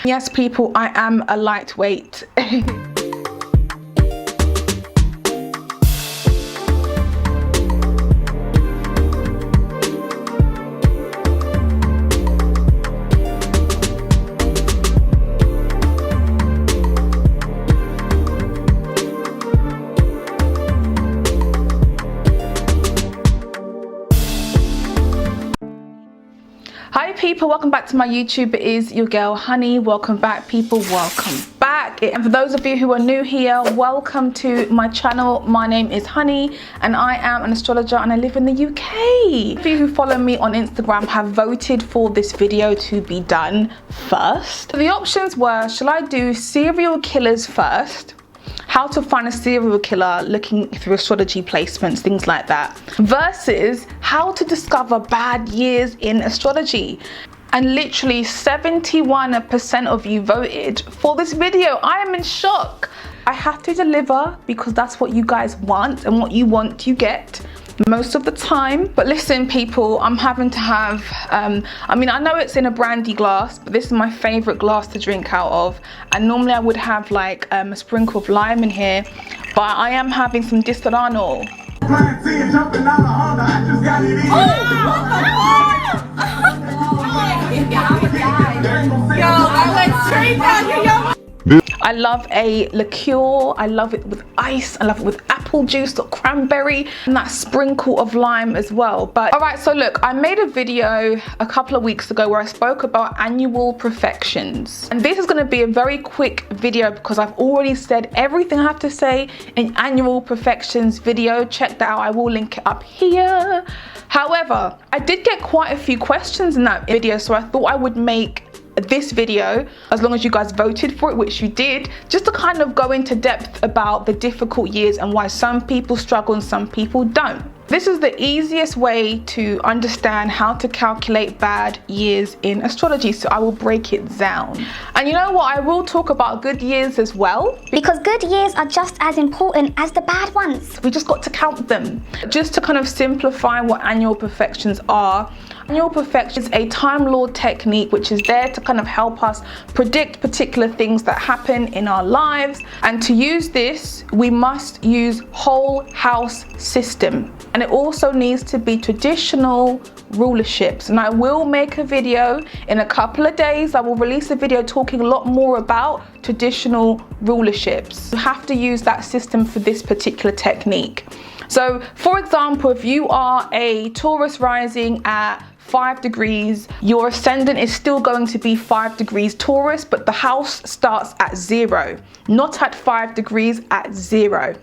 Yes, people, I am a lightweight. Hi people, welcome back to my YouTube. It is your girl Honey. Welcome back people, welcome back. And for those of you who are new here, welcome to my channel. My name is Honey and I am an astrologer and I live in the UK. If you who follow me on Instagram have voted for this video to be done first. The options were, shall I do serial killers first? How to find a serial killer looking through astrology placements, things like that, versus how to discover bad years in astrology. And literally 71% of you voted for this video. I am in shock. I have to deliver because that's what you guys want, and what you want you get most of the time. But listen people, I'm having to have I mean, I know it's in a brandy glass, but this is my favorite glass to drink out of, and normally I would have like a sprinkle of lime in here, but I am having some Distorano. I love a liqueur. I love it with ice. I love it with apple juice or cranberry, and that sprinkle of lime as well. But all right, so look, I made a video a couple of weeks ago where I spoke about annual profections, and this is going to be a very quick video because I've already said everything I have to say in annual profections video. Check that out, I will link it up here. However, I did get quite a few questions in that video, so I thought I would make this video, as long as you guys voted for it, which you did, just to kind of go into depth about the difficult years and why some people struggle and some people don't. This is the easiest way to understand how to calculate bad years in astrology, so I will break it down. And you know what, I will talk about good years as well, because good years are just as important as the bad ones. We just got to count them. Just to kind of simplify what annual profections are. Annual perfections is a Time Lord technique which is there to kind of help us predict particular things that happen in our lives. And to use this, we must use whole house system. And it also needs to be traditional rulerships. And I will make a video in a couple of days. I will release a video talking a lot more about traditional rulerships. You have to use that system for this particular technique. So for example, if you are a Taurus rising at 5 degrees, your ascendant is still going to be 5 degrees Taurus, but the house starts at 0, not at 5 degrees, at 0.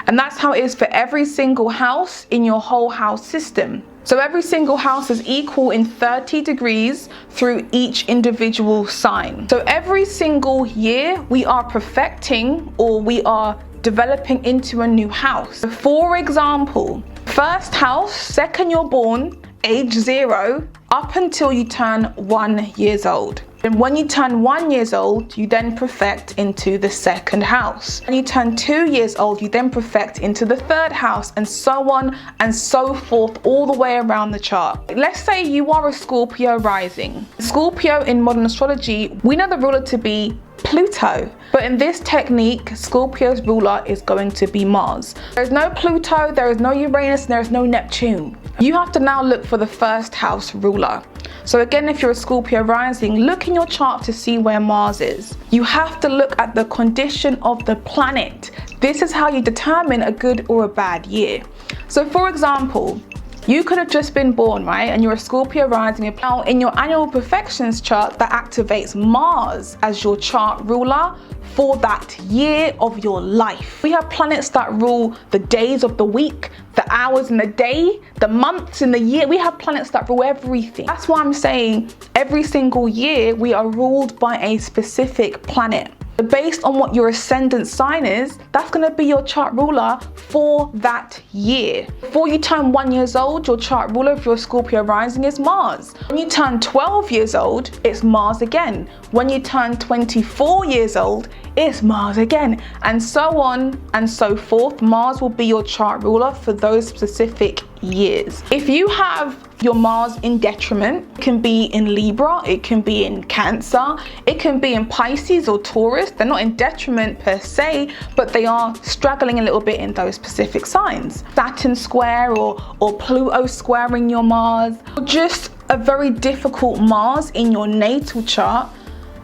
And that's how it is for every single house in your whole house system. So every single house is equal in 30 degrees through each individual sign. So every single year we are perfecting, or we are developing into a new house. For example, first house, second you're born, age 0, up until you turn 1 year old. And when you turn 1 year old, you then perfect into the second house. When you turn 2 years old, you then perfect into the third house, and so on and so forth, all the way around the chart. Let's say you are a Scorpio rising. Scorpio in modern astrology, we know the ruler to be Pluto, but in this technique, Scorpio's ruler is going to be Mars. There's no Pluto, there is no Uranus, and there is no Neptune. You have to now look for the first house ruler. So again, if you're a Scorpio rising, look in your chart to see where Mars is. You have to look at the condition of the planet. This is how you determine a good or a bad year. So for example, you could have just been born, right? And you're a Scorpio rising. Now in your annual perfections chart, that activates Mars as your chart ruler for that year of your life. We have planets that rule the days of the week, the hours in the day, the months in the year. We have planets that rule everything. That's why I'm saying every single year we are ruled by a specific planet. Based on what your ascendant sign is, that's going to be your chart ruler for that year. Before you turn 1 year old, your chart ruler, if you're a Scorpio rising, is Mars. When you turn 12 years old, it's Mars again. When you turn 24 years old, it's Mars again, and so on and so forth. Mars will be your chart ruler for those specific years. If you have your Mars in detriment, it can be in Libra, it can be in Cancer, it can be in Pisces or Taurus. They're not in detriment per se, but they are struggling a little bit in those specific signs. Saturn square or Pluto squaring your Mars, or just a very difficult Mars in your natal chart,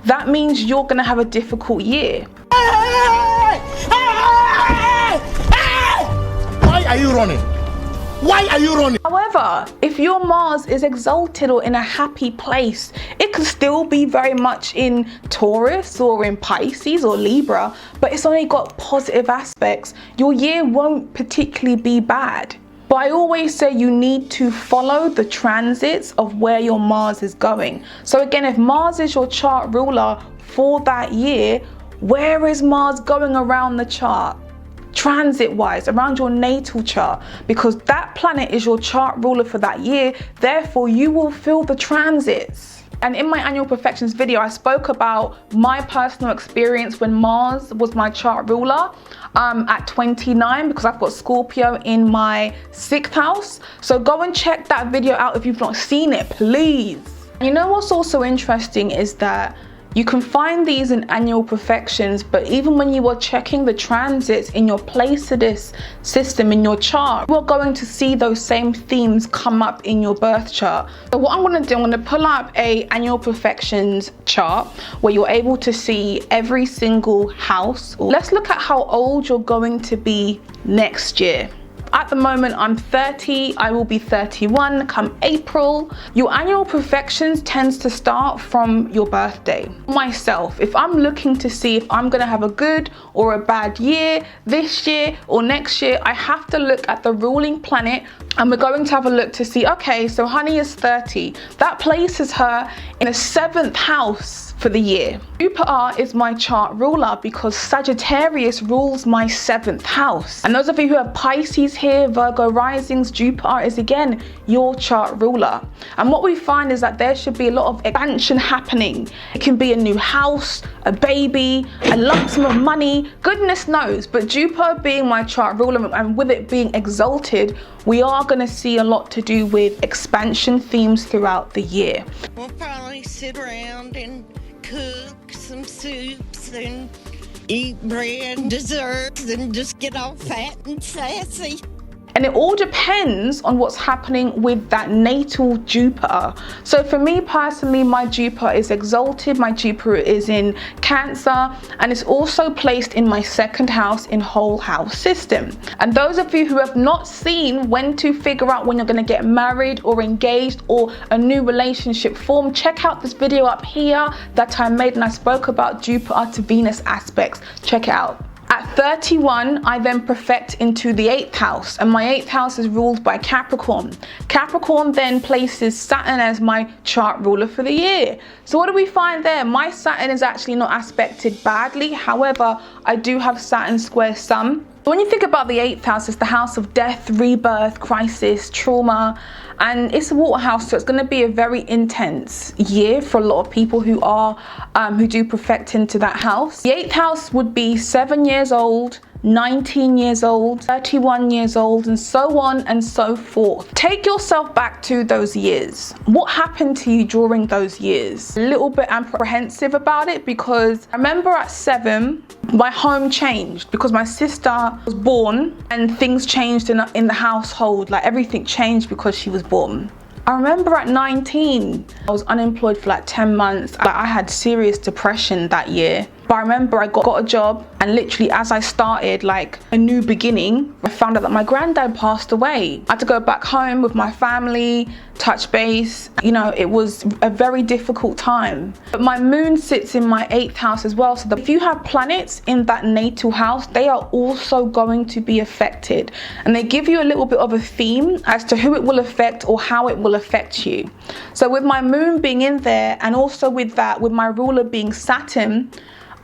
that means you're going to have a difficult year. Why are you running? Why are you running? However, if your Mars is exalted or in a happy place, it could still be very much in Taurus or in Pisces or Libra, but it's only got positive aspects. Your year won't particularly be bad. But I always say you need to follow the transits of where your Mars is going. So again, if Mars is your chart ruler for that year, where is Mars going around the chart? Transit wise, around your natal chart, because that planet is your chart ruler for that year. Therefore, you will feel the transits. And in my annual Profections video, I spoke about my personal experience when Mars was my chart ruler at 29, because I've got Scorpio in my 6th house. So go and check that video out if you've not seen it, please. You know what's also interesting is that you can find these in annual Profections, but even when you are checking the transits in your Placidus system in your chart, you are going to see those same themes come up in your birth chart. So what I'm going to do, I'm going to pull up a annual Profections chart where you're able to see every single house. Let's look at how old you're going to be next year. At the moment, I'm 30, I will be 31 come April. Your annual Profections tends to start from your birthday. Myself, if I'm looking to see if I'm gonna have a good or a bad year this year or next year, I have to look at the ruling planet, and we're going to have a look to see, okay, so Honey is 30. That places her in a 7th house for the year. Jupiter is my chart ruler because Sagittarius rules my 7th house. And those of you who have Pisces here, Virgo risings, Jupiter is again your chart ruler. And what we find is that there should be a lot of expansion happening. It can be a new house, a baby, a lump sum of money, goodness knows. But Jupiter being my chart ruler and with it being exalted, we are going to see a lot to do with expansion themes throughout the year. We'll probably sit around and cook some soups and eat bread and desserts and just get all fat and sassy. And it all depends on what's happening with that natal Jupiter. So for me personally, my Jupiter is exalted, my Jupiter is in Cancer, and it's also placed in my 2nd house in whole house system. And those of you who have not seen when to figure out when you're going to get married or engaged or a new relationship form, check out this video up here that I made, and I spoke about Jupiter to Venus aspects. Check it out. At 31, I then perfect into the 8th house, and my 8th house is ruled by Capricorn. Capricorn then places Saturn as my chart ruler for the year. So what do we find there? My Saturn is actually not aspected badly. However, I do have Saturn square Sun. When you think about the 8th house, it's the house of death, rebirth, crisis, trauma, and it's a water house, so it's going to be a very intense year for a lot of people who do perfect into that house. The 8th house would be 7 years old, 19 years old, 31 years old, and so on and so forth. Take yourself back to those years. What happened to you during those years? A little bit apprehensive about it, because I remember at 7, my home changed because my sister was born and things changed in the household. Like everything changed because she was born. I remember at 19, I was unemployed for like 10 months. I had serious depression that year. But I remember I got a job, and literally as I started like a new beginning, I found out that my granddad passed away. I had to go back home with my family, touch base. You know, it was a very difficult time. But my moon sits in my 8th house as well. So if you have planets in that natal house, they are also going to be affected. And they give you a little bit of a theme as to who it will affect or how it will affect you. So with my moon being in there, and also with my ruler being Saturn,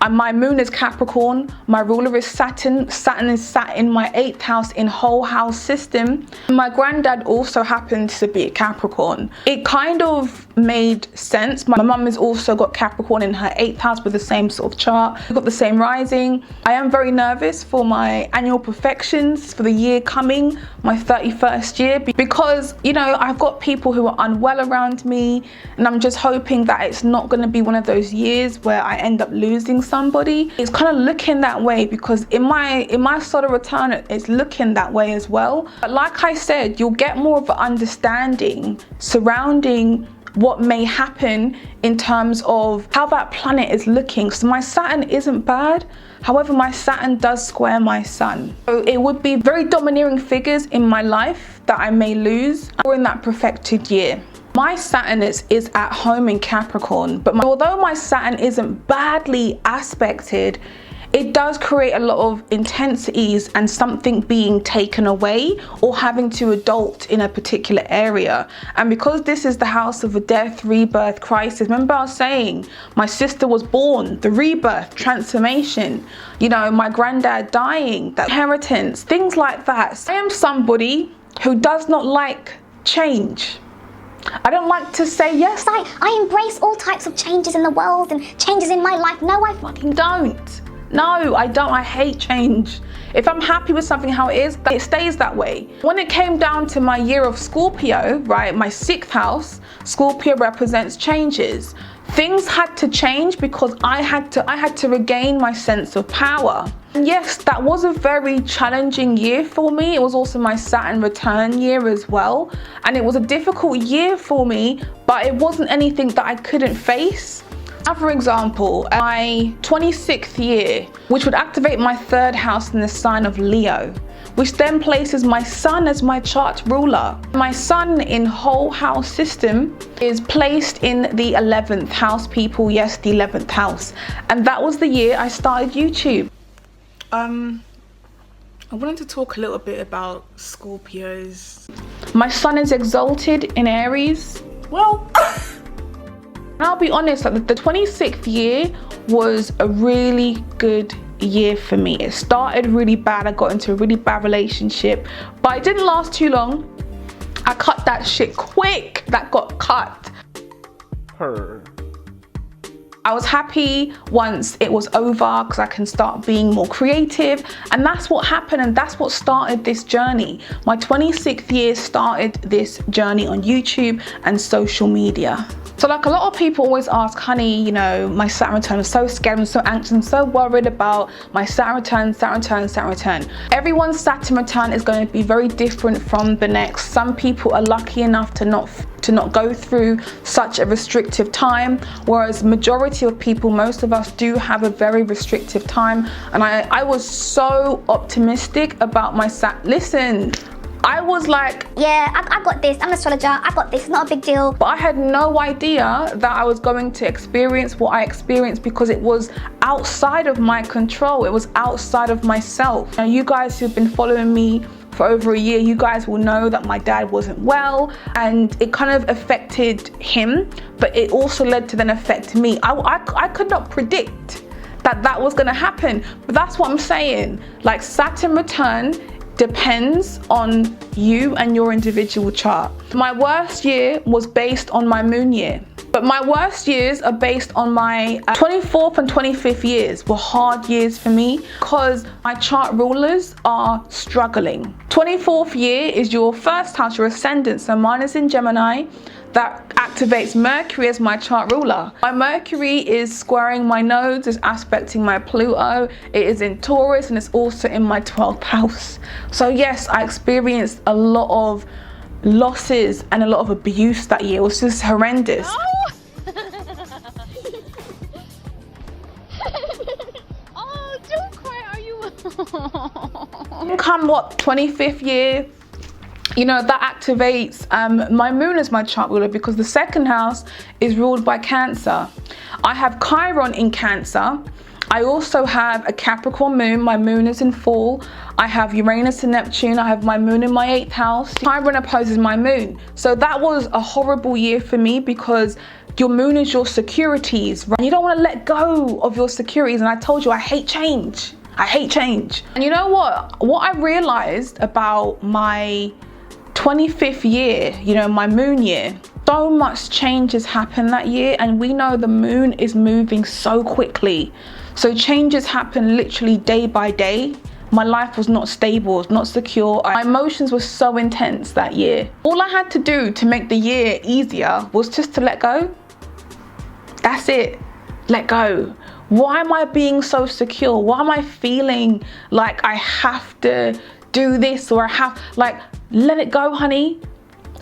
My moon is Capricorn, my ruler is Saturn. Saturn is sat in my 8th house in whole house system. My granddad also happens to be a Capricorn. It kind of made sense. My mum has also got Capricorn in her 8th house with the same sort of chart. We've got the same rising. I am very nervous for my annual Profections for the year coming, my 31st year, because, you know, I've got people who are unwell around me, and I'm just hoping that it's not going to be one of those years where I end up losing somebody. It's kind of looking that way, because in my solar return it's looking that way as well. But like I said, you'll get more of an understanding surrounding what may happen in terms of how that planet is looking. So my Saturn isn't bad, however my Saturn does square my Sun, so it would be very domineering figures in my life that I may lose during that perfected year. My Saturn is at home in Capricorn, but although my Saturn isn't badly aspected, it does create a lot of intensities and something being taken away or having to adult in a particular area. And because this is the house of a death, rebirth, crisis, remember I was saying my sister was born, the rebirth, transformation, you know, my granddad dying, that inheritance, things like that. I am somebody who does not like change. I don't like to say yes. I embrace all types of changes in the world and changes in my life. No, I fucking don't. No, I don't. I hate change. If I'm happy with something how it is, it stays that way. When it came down to my year of Scorpio, right, my 6th house, Scorpio represents changes. Things had to change because I had to regain my sense of power. And yes, that was a very challenging year for me. It was also my Saturn return year as well. And it was a difficult year for me, but it wasn't anything that I couldn't face. Now, for example, my 26th year, which would activate my 3rd house in the sign of Leo, which then places my Sun as my chart ruler. My Sun in whole house system is placed in the 11th house, people. Yes, the 11th house. And that was the year I started YouTube. I wanted to talk a little bit about Scorpios. My Sun is exalted in Aries. Well, and I'll be honest, like the 26th year was a really good year for me. It started really bad. I got into a really bad relationship, but it didn't last too long. I cut that shit quick. That got cut. I was happy once it was over because I can start being more creative, and that's what happened, and that's what started this journey. My 26th year started this journey on YouTube and social media. So like a lot of people always ask, honey, you know, my Saturn return, I'm so scared, I'm so anxious, I'm so worried about my Saturn return, Saturn return, Saturn return. Everyone's Saturn return is going to be very different from the next. Some people are lucky enough to not go through such a restrictive time, whereas majority of people, most of us, do have a very restrictive time. And I was so optimistic about my Listen, I was like, yeah, I got this. I'm an astrologer. I got this. Not a big deal. But I had no idea that I was going to experience what I experienced, because it was outside of my control. It was outside of myself. Now, you guys who've been following me for over a year, you guys will know that my dad wasn't well, and it kind of affected him, but it also led to then affect me. I could not predict that was going to happen, but that's what I'm saying. Like, Saturn return depends on you and your individual chart. My worst year was based on my moon year, but my worst years are based on my 24th and 25th years were hard years for me because my chart rulers are struggling. 24th year is your 1st house, your ascendant, so mine is in Gemini. That activates Mercury as my chart ruler. My Mercury is squaring my nodes, is aspecting my Pluto. It is in Taurus, and it's also in my 12th house. So yes, I experienced a lot of losses and a lot of abuse that year. It was just horrendous. Oh, oh, don't cry, are you? Come what, 25th year, you know, that activates my moon as my chart ruler, because the 2nd house is ruled by Cancer. I have Chiron in Cancer. I also have a Capricorn moon. My moon is in fall. I have Uranus and Neptune. I have my moon in my 8th house. Chiron opposes my moon. So that was a horrible year for me, because Your moon is your securities, right? You don't want to let go of your securities. And I told you, I hate change. I hate change. And you know what? What I realized about my 25th year, you know, my moon year, so much change has happened that year, and we know the moon is moving so quickly. So changes happen literally day by day. My life was not stable, was not secure. My emotions were so intense that year. All I had to do to make the year easier was just to let go. That's it. Let go. Why am I being so secure? Why am I feeling like I have to do this, or I have, like, let it go, honey.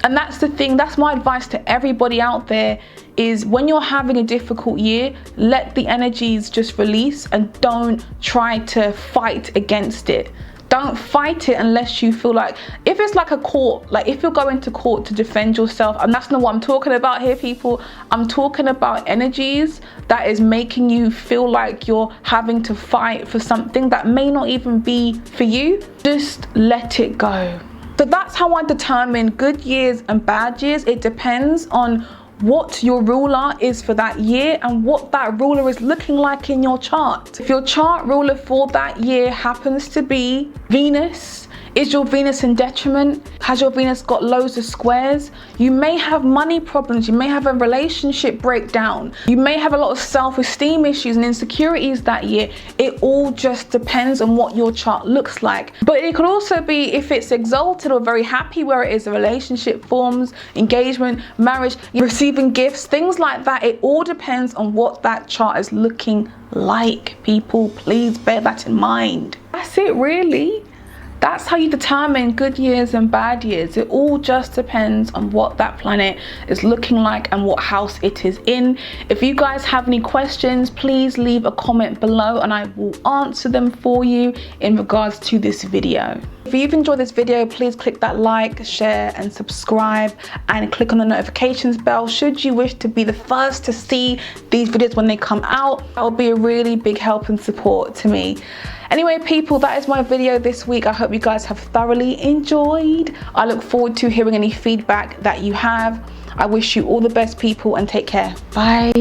And that's the thing, that's my advice to everybody out there, is when you're having a difficult year, let the energies just release and don't try to fight against it. Don't fight it unless you feel like, if it's like a court, like if you're going to court to defend yourself, and that's not what I'm talking about here, people. I'm talking about energies that is making you feel like you're having to fight for something that may not even be for you. Just let it go. So that's how I determine good years and bad years. It depends on what your ruler is for that year and what that ruler is looking like in your chart. If your chart ruler for that year happens to be Venus, is your Venus in detriment? Has your Venus got loads of squares? You may have money problems, you may have a relationship breakdown, you may have a lot of self-esteem issues and insecurities that year. It all just depends on what your chart looks like. But it could also be if it's exalted or very happy, where it is a relationship forms, engagement, marriage, receiving gifts, things like that. It all depends on what that chart is looking like, people. Please bear that in mind. That's it, really. That's how you determine good years and bad years. It all just depends on what that planet is looking like and what house it is in. If you guys have any questions, please leave a comment below and I will answer them for you in regards to this video. If you've enjoyed this video, please click that like, share and subscribe, and click on the notifications bell should you wish to be the first to see these videos when they come out. That will be a really big help and support to me. Anyway, people, that is my video this week. I hope you guys have thoroughly enjoyed. I look forward to hearing any feedback that you have. I wish you all the best, people, and take care. Bye.